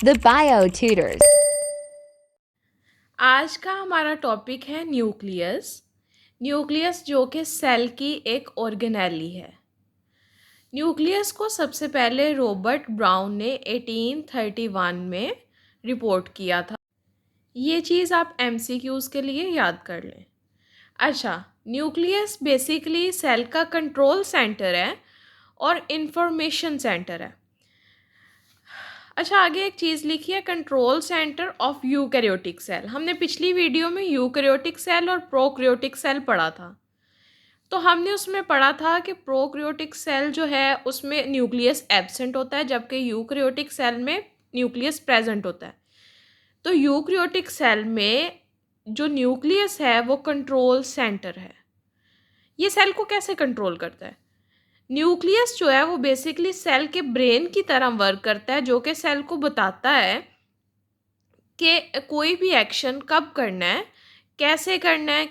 The Bio Tutors. आज का हमारा टॉपिक है न्यूक्लियस। न्यूक्लियस जो कि सेल की एक ऑर्गेनेली है। न्यूक्लियस को सबसे पहले रॉबर्ट ब्राउन ने 1831 में रिपोर्ट किया था। ये चीज़ आप एमसीक्यूज़ के लिए याद कर लें। अच्छा, न्यूक्लियस बेसिकली सेल का कंट्रोल सेंटर है और इंफॉर्मेशन सेंटर है। अच्छा, आगे एक चीज़ लिखी है, control centre of eukaryotic cell. हमने पिछली वीडियो में यूकैरियोटिक सेल और प्रोकैरियोटिक सेल पढ़ा था। तो हमने उसमें पढ़ा था कि प्रोकैरियोटिक सेल जो है उसमें न्यूक्लियस एब्सेंट होता है, जबकि यूकैरियोटिक सेल में न्यूक्लियस प्रेजेंट होता है। तो यूकैरियोटिक सेल में जो न्यूक्लियस है वो कंट्रोल सेंटर है। ये सेल को कैसे कंट्रोल करता है? न्यूक्लियस जो है वो बेसिकली सेल के ब्रेन की तरह वर्क करता है, जो कि सेल को बताता है कि कोई भी एक्शन कब करना है,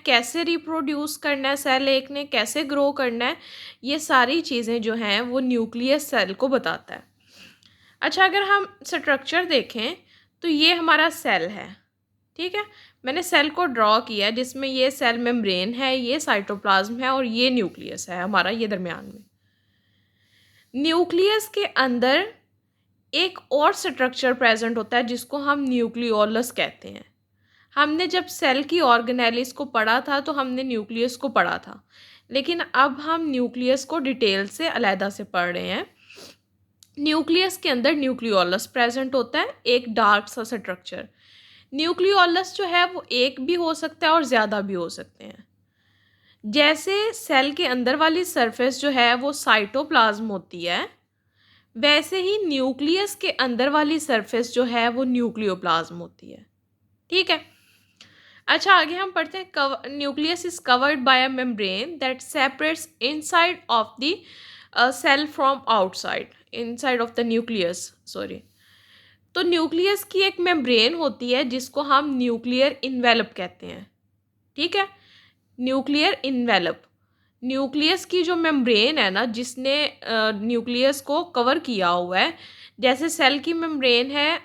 कैसे रिप्रोड्यूस करना है, सेल एक ने कैसे ग्रो करना है। ये सारी चीज़ें जो हैं वो न्यूक्लियस सेल को बताता है। अच्छा, अगर हम स्ट्रक्चर देखें तो ये हमारा सेल है, ठीक है। मैंने सेल को ड्रॉ किया है जिसमें ये सेल मेम्ब्रेन है, ये साइटोप्लाज्म है और ये न्यूक्लियस है हमारा, ये दरमियान में। न्यूक्लियस के अंदर एक और स्ट्रक्चर प्रेजेंट होता है जिसको हम न्यूक्लियोलस कहते हैं। हमने जब सेल की ऑर्गेनेलिस को पढ़ा था तो हमने न्यूक्लियस को पढ़ा था, लेकिन अब हम न्यूक्लियस को डिटेल से अलहदा से पढ़ रहे हैं। न्यूक्लियस के अंदर न्यूक्लियोलस प्रेजेंट होता है, एक डार्क सा स्ट्रक्चर। न्यूक्लियोलस जो है वो एक भी हो सकता है और ज़्यादा भी हो सकते हैं। जैसे सेल के अंदर वाली सरफेस जो है वो साइटोप्लाज्म होती है, वैसे ही न्यूक्लियस के अंदर वाली सरफेस जो है वो न्यूक्लियोप्लाज्म होती है, ठीक है। अच्छा, आगे हम पढ़ते हैं, nucleus is covered by a membrane that separates inside of the cell from outside, inside of the nucleus, sorry. तो न्यूक्लियस की एक मेम्ब्रेन होती है जिसको हम न्यूक्लियर इन्वेलप कहते हैं, ठीक है। न्यूक्लियर इन्वेलप, न्यूक्लियस की जो मेम्ब्रेन है ना, जिसने न्यूक्लियस को कवर किया हुआ है, जैसे सेल की मेम्ब्रेन है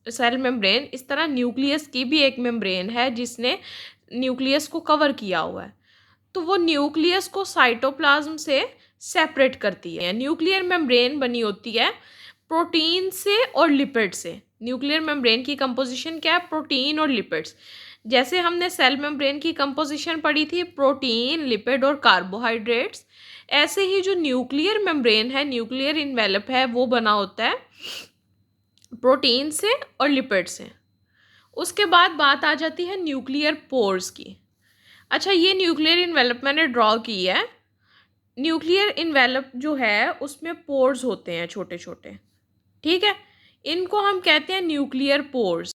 सेल मेम्ब्रेन, इस तरह न्यूक्लियस की भी एक मेम्ब्रेन है जिसने न्यूक्लियस को कवर किया हुआ है। तो वो न्यूक्लियस को साइटोप्लाज्म से सेपरेट करती है। न्यूक्लियर मेम्ब्रेन बनी होती है प्रोटीन से और लिपिड से। न्यूक्लियर मेम्ब्रेन की कंपोजिशन क्या है? प्रोटीन और लिपिड्स। जैसे हमने सेल मेम्ब्रेन की कंपोजिशन पढ़ी थी, प्रोटीन, लिपिड और कार्बोहाइड्रेट्स, ऐसे ही जो न्यूक्लियर मेम्ब्रेन है, न्यूक्लियर इन्वेलप है, वो बना होता है प्रोटीन से और लिपिड से। उसके बाद बात आ जाती है न्यूक्लियर पोर्स की। अच्छा, ये न्यूक्लियर इन्वेलप मैंने ड्रॉ की है। न्यूक्लियर इन्वेलप जो है उसमें पोर्स होते हैं छोटे छोटे, ठीक है। इनको हम कहते हैं न्यूक्लियर पोर्स।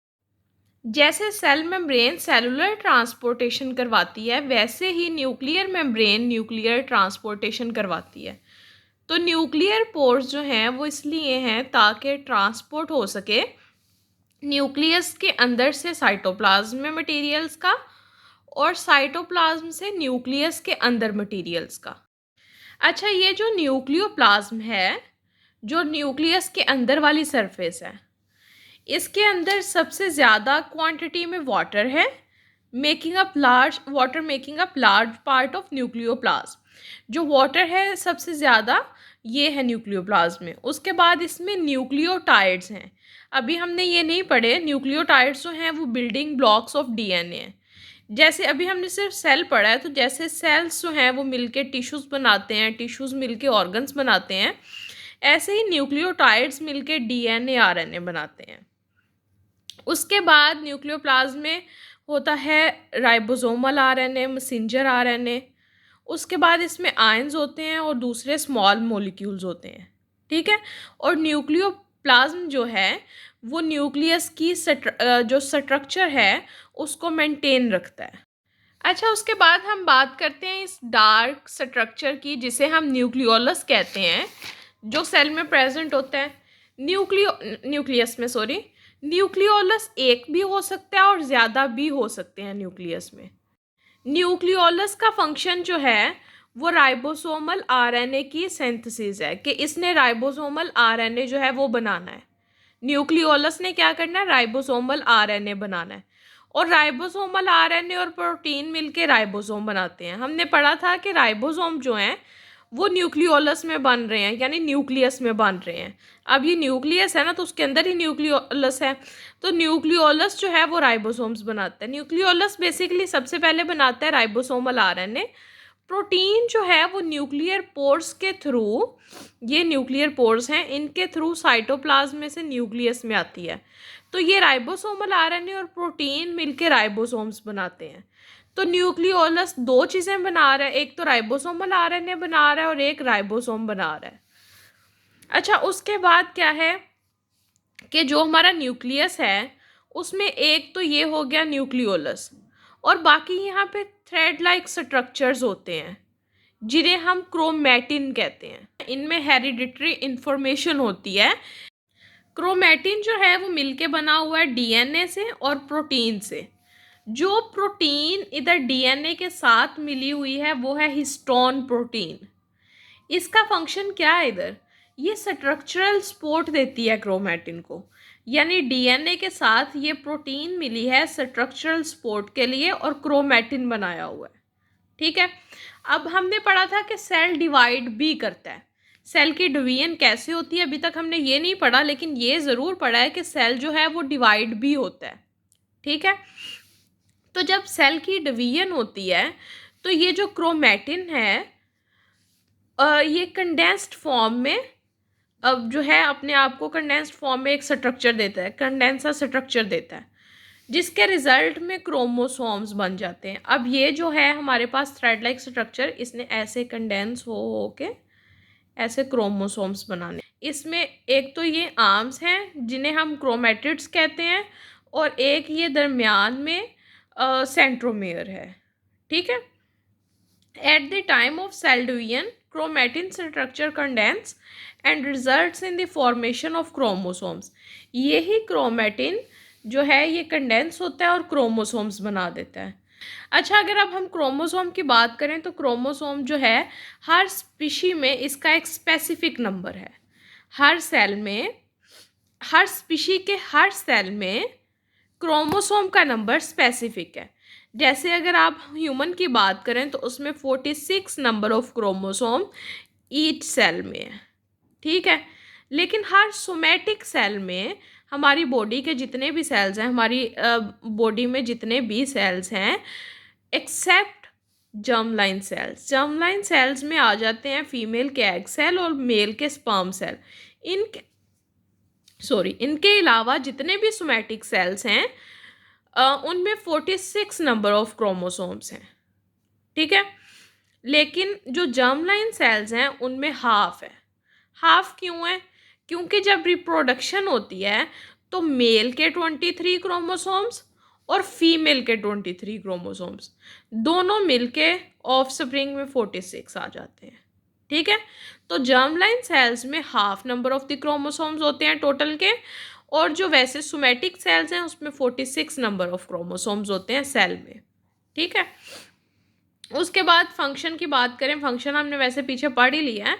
जैसे सेल मेम्ब्रेन सेलुलर ट्रांसपोर्टेशन करवाती है, वैसे ही न्यूक्लियर मेम्ब्रेन न्यूक्लियर ट्रांसपोर्टेशन करवाती है। तो न्यूक्लियर पोर्स जो हैं वो इसलिए हैं ताकि ट्रांसपोर्ट हो सके न्यूक्लियस के अंदर से साइटोप्लाज्म में मटेरियल्स का और साइटोप्लाज्म से न्यूक्लियस के अंदर मटेरियल्स का। अच्छा, ये जो न्यूक्लियोप्लाज्म है, जो न्यूक्लियस के अंदर वाली सरफेस है, इसके अंदर सबसे ज़्यादा क्वांटिटी में वाटर है, making up large part of nucleoplasm. जो वाटर है सबसे ज़्यादा, ये है न्यूक्लियोप्लाज्म में। उसके बाद इसमें न्यूक्लियोटाइड्स हैं। अभी हमने ये नहीं पढ़े, न्यूक्लियोटाइड्स जो हैं वो बिल्डिंग ब्लॉक्स ऑफ डीएनए हैं। जैसे अभी हमने सिर्फ सेल पढ़ा है, तो जैसे सेल्स जो हैं वो मिलके टिश्यूज़ बनाते हैं, टिश्यूज़ मिलके ऑर्गन्स बनाते हैं, ऐसे ही न्यूक्लियोटाइड्स मिलके डीएनए आरएनए बनाते हैं। उसके बाद न्यूक्लियोप्लाज्म में होता है राइबोसोमल आरएनए, मैसेंजर आरएनए। उसके बाद इसमें आयंस होते हैं और दूसरे स्मॉल मॉलिक्यूल्स होते हैं, ठीक है। और न्यूक्लियोप्लाज्म जो है वो न्यूक्लियस की जो स्ट्रक्चर है उसको मेंटेन रखता है। अच्छा, उसके बाद हम बात करते हैं इस डार्क स्ट्रक्चर की, जिसे हम न्यूक्लियोलस कहते हैं, जो सेल में प्रेजेंट होता है। न्यूक्लियस में, सॉरी, न्यूक्लियोलस एक भी हो सकता है और ज़्यादा भी हो सकते हैं न्यूक्लियस में। न्यूक्लियोलस का फंक्शन जो है वो राइबोसोमल आरएनए की सिंथेसिस है, कि इसने राइबोसोमल आरएनए जो है वो बनाना है। न्यूक्लियोलस ने क्या करना है, राइबोसोमल आरएनए बनाना है, और राइबोसोमल आरएनए और प्रोटीन मिलके राइबोसोम बनाते हैं। हमने पढ़ा था कि राइबोसोम जो हैं वो न्यूक्लियोलस में बन रहे हैं, यानी न्यूक्लियस में बन रहे हैं। अब ये न्यूक्लियस है ना, तो उसके अंदर ही न्यूक्लियोलस है, तो न्यूक्लियोलस जो है वो राइबोसोम्स बनाता है। न्यूक्लियोलस बेसिकली सबसे पहले बनाता है राइबोसोमल आरएनए। प्रोटीन जो है वो न्यूक्लियर पोर्स के थ्रू, ये न्यूक्लियर पोर्स हैं, इनके थ्रू साइटोप्लाज्म में से न्यूक्लियस में आती है। तो ये राइबोसोमल आरएनए और प्रोटीन मिलके राइबोसोम्स बनाते हैं। तो न्यूक्लियोलस दो चीज़ें बना रहा है, एक तो राइबोसोमल आरएनए बना रहा है और एक राइबोसोम बना रहा है। अच्छा, उसके बाद क्या है कि जो हमारा न्यूक्लियस है उसमें एक तो ये हो गया न्यूक्लियोलस, और बाकी यहाँ पे थ्रेड लाइक स्ट्रक्चर्स होते हैं जिन्हें हम क्रोमैटिन कहते हैं। इनमें हेरिडिटरी इंफॉर्मेशन होती है। क्रोमैटिन जो है वो मिलके बना हुआ है डीएनए से और प्रोटीन से। जो प्रोटीन इधर डीएनए के साथ मिली हुई है वो है हिस्टोन प्रोटीन। इसका फंक्शन क्या है इधर, ये स्ट्रक्चरल सपोर्ट देती है क्रोमैटिन को, यानी डीएनए के साथ ये प्रोटीन मिली है स्ट्रक्चरल सपोर्ट के लिए और क्रोमैटिन बनाया हुआ है। ठीक है, अब हमने पढ़ा था कि सेल डिवाइड भी करता है। सेल की डिवीजन कैसे होती है अभी तक हमने ये नहीं पढ़ा, लेकिन ये ज़रूर पढ़ा है कि सेल जो है वो डिवाइड भी होता है। ठीक है, तो जब सेल की डिवीजन होती है तो ये जो क्रोमैटिन है ये कंडेंस्ड फॉर्म में अब जो है अपने आप को कंडेंस्ड फॉर्म में एक स्ट्रक्चर देता है, कंडेंसर स्ट्रक्चर देता है, जिसके रिजल्ट में क्रोमोसोम्स बन जाते हैं। अब ये जो है हमारे पास थ्रेड लाइक स्ट्रक्चर, इसने ऐसे कंडेंस हो के ऐसे क्रोमोसोम्स बनाने। इसमें एक तो ये आर्म्स हैं जिन्हें हम क्रोमेटिड्स कहते हैं, और एक ये दरमियान में सेंट्रोमेयर है। ठीक है, at the time of cell division chromatin structure condense and results in the formation of chromosomes। यही क्रोमेटिन जो है ये कंडेंस होता है और क्रोमोसोम्स बना देता है। अच्छा, अगर अब हम क्रोमोसोम की बात करें तो क्रोमोसोम जो है हर स्पीशी में इसका एक स्पेसिफिक नंबर है। हर सेल में, हर स्पीशी के हर सेल में क्रोमोसोम का नंबर स्पेसिफिक है। जैसे अगर आप ह्यूमन की बात करें तो उसमें 46 number of chromosome each cell में है। ठीक है, लेकिन हर सोमैटिक सेल में, हमारी बॉडी के जितने भी सेल्स हैं, हमारी बॉडी में जितने भी सेल्स हैं except germline cells, germline cells में आ जाते हैं फीमेल के एग सेल और मेल के स्पर्म सेल। इनके अलावा जितने भी सोमैटिक सेल्स हैं उनमें 46 नंबर ऑफ क्रोमोसोम्स हैं। ठीक है, लेकिन जो जर्मलाइन सेल्स हैं उनमें हाफ है। हाफ क्यों है, क्योंकि जब रिप्रोडक्शन होती है तो मेल के 23 क्रोमोसोम्स और फीमेल के 23 क्रोमोसोम्स दोनों मिलके ऑफस्प्रिंग में 46 आ जाते हैं। ठीक है, तो जर्मलाइन सेल्स में half number of the chromosomes होते हैं टोटल के, और जो वैसे सोमैटिक सेल्स हैं उसमें 46 नंबर ऑफ क्रोमोसोम्स होते हैं सेल में। ठीक है, उसके बाद फंक्शन की बात करें, फंक्शन हमने वैसे पीछे पढ़ ही लिया है,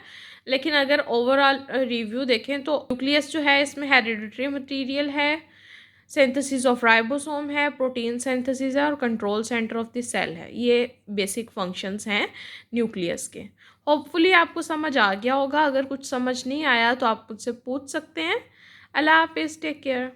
लेकिन अगर ओवरऑल रिव्यू देखें तो न्यूक्लियस जो है इसमें हेरिडिटरी मटेरियल है, सिंथेसिस ऑफ राइबोसोम है, प्रोटीन सिंथेसिस है और control centre of the cell है। ये बेसिक फंक्शंस हैं न्यूक्लियस के। होपफुली आपको समझ आ गया होगा। अगर कुछ समझ नहीं आया तो आप मुझसे पूछ सकते हैं। अल्लाह हाफिज़, टेक केयर।